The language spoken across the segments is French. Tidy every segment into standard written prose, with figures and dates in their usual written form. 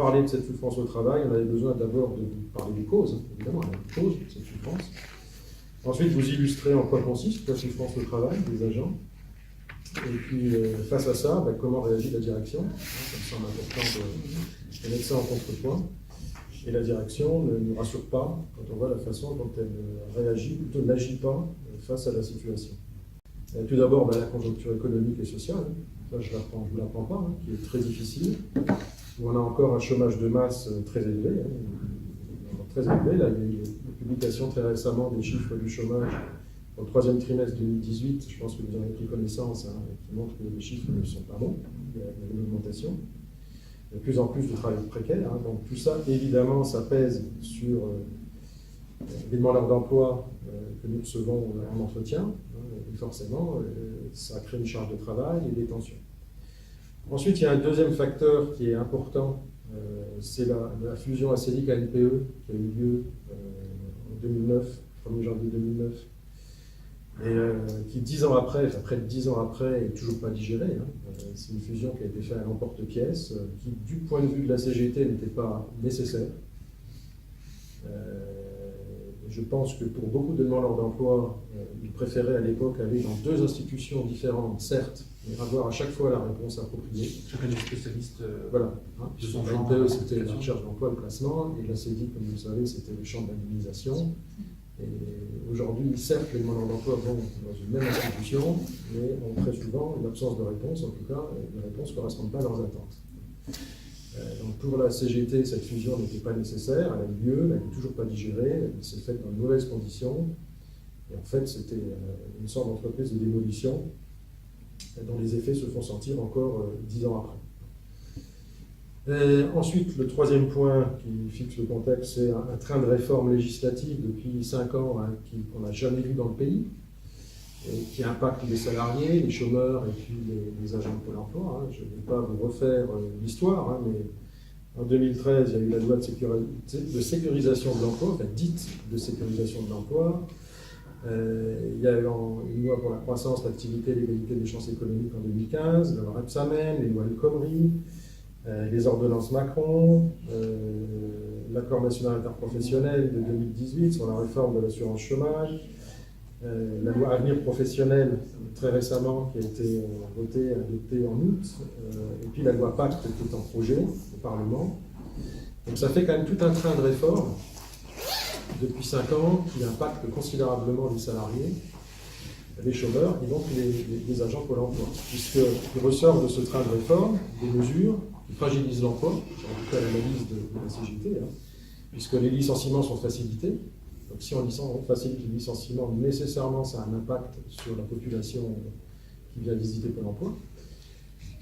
parler de cette souffrance au travail, on avait besoin d'abord de parler des causes, évidemment, il y a des causes de cette souffrance. Ensuite, vous illustrez en quoi consiste la souffrance au travail des agents. Et puis, face à ça, comment réagit la direction. Ça me semble important de mettre ça en contrepoint. Et la direction ne nous rassure pas quand on voit la façon dont elle réagit, ou plutôt n'agit pas face à la situation. Tout d'abord, la conjoncture économique et sociale, ça je ne vous l'apprends pas, qui est très difficile, où on a encore un chômage de masse très élevé. Très élevé. Là, il y a eu une publication très récemment des chiffres du chômage au troisième trimestre 2018, je pense que vous en avez pris connaissance, qui montre que les chiffres ne sont pas bons, il y a une augmentation. De plus en plus de travail précaire, donc tout ça, évidemment, ça pèse sur les demandeurs d'emploi que nous recevons en entretien, et forcément, ça crée une charge de travail et des tensions. Ensuite, il y a un deuxième facteur qui est important, c'est la fusion ACDIC-ANPE qui a eu lieu en 2009, 1er janvier 2009, et qui 10 ans après, près de 10 ans après, est toujours pas digérée. C'est une fusion qui a été faite à l'emporte-pièce, qui, du point de vue de la CGT, n'était pas nécessaire. Je pense que pour beaucoup de demandeurs d'emploi, ils préféraient à l'époque aller dans deux institutions différentes, certes, mais avoir à chaque fois la réponse appropriée. Chacun des spécialistes. Voilà. De son La genre. NPE, c'était la recherche d'emploi, le placement, et la CEDIC, comme vous le savez, c'était le champ de l'indemnisation. Et aujourd'hui, certes, les demandeurs d'emploi vont dans une même institution, mais ont très souvent une absence de réponse, en tout cas, les réponses ne correspondent pas à leurs attentes. Donc pour la CGT, cette fusion n'était pas nécessaire, elle a eu lieu, elle n'est toujours pas digérée, elle s'est faite dans de mauvaises conditions, et en fait c'était une sorte d'entreprise de démolition dont les effets se font sentir encore 10 ans après. Ensuite, le troisième point qui fixe le contexte, c'est un train de réforme législative depuis 5 ans qu'on n'a jamais vu dans le pays, et qui impacte les salariés, les chômeurs et puis les agents de Pôle emploi. Je ne vais pas vous refaire l'histoire, mais en 2013, il y a eu la loi de sécurisation de l'emploi, enfin dite de sécurisation de l'emploi. Il y a eu une loi pour la croissance, l'activité et l'égalité des chances économiques en 2015, la loi Rebsamen, les lois El Khomri, les ordonnances Macron, l'accord national interprofessionnel de 2018 sur la réforme de l'assurance chômage, la loi Avenir professionnel très récemment qui a été votée, adoptée en août, et puis la loi Pacte qui est en projet au Parlement. Donc ça fait quand même tout un train de réformes depuis 5 ans qui impacte considérablement les salariés, les chômeurs et donc les agents Pôle emploi, puisqu'il ressort de ce train de réforme des mesures qui fragilisent l'emploi, en tout cas l'analyse de la CGT, puisque les licenciements sont facilités. Donc si on facilite les licenciements, nécessairement ça a un impact sur la population qui vient visiter Pôle emploi.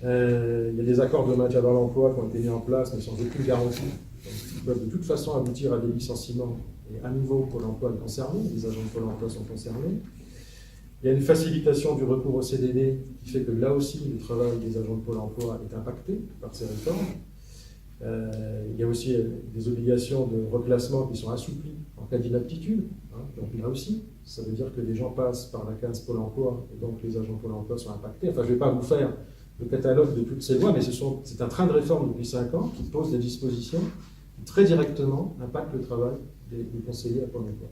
Il y a des accords de maintien dans l'emploi qui ont été mis en place, mais sans aucune garantie. Donc, ils peuvent de toute façon aboutir à des licenciements. Et à nouveau, Pôle emploi est concerné, les agents de Pôle emploi sont concernés. Il y a une facilitation du recours au CDD qui fait que là aussi, le travail des agents de Pôle emploi est impacté par ces réformes. Il y a aussi des obligations de reclassement qui sont assouplies en cas d'inaptitude. Donc là aussi, ça veut dire que les gens passent par la case Pôle emploi et donc les agents de Pôle emploi sont impactés. Enfin, je ne vais pas vous faire le catalogue de toutes ces lois, mais c'est un train de réforme depuis 5 ans qui pose des dispositions qui très directement impactent le travail des conseillers à Pôle emploi.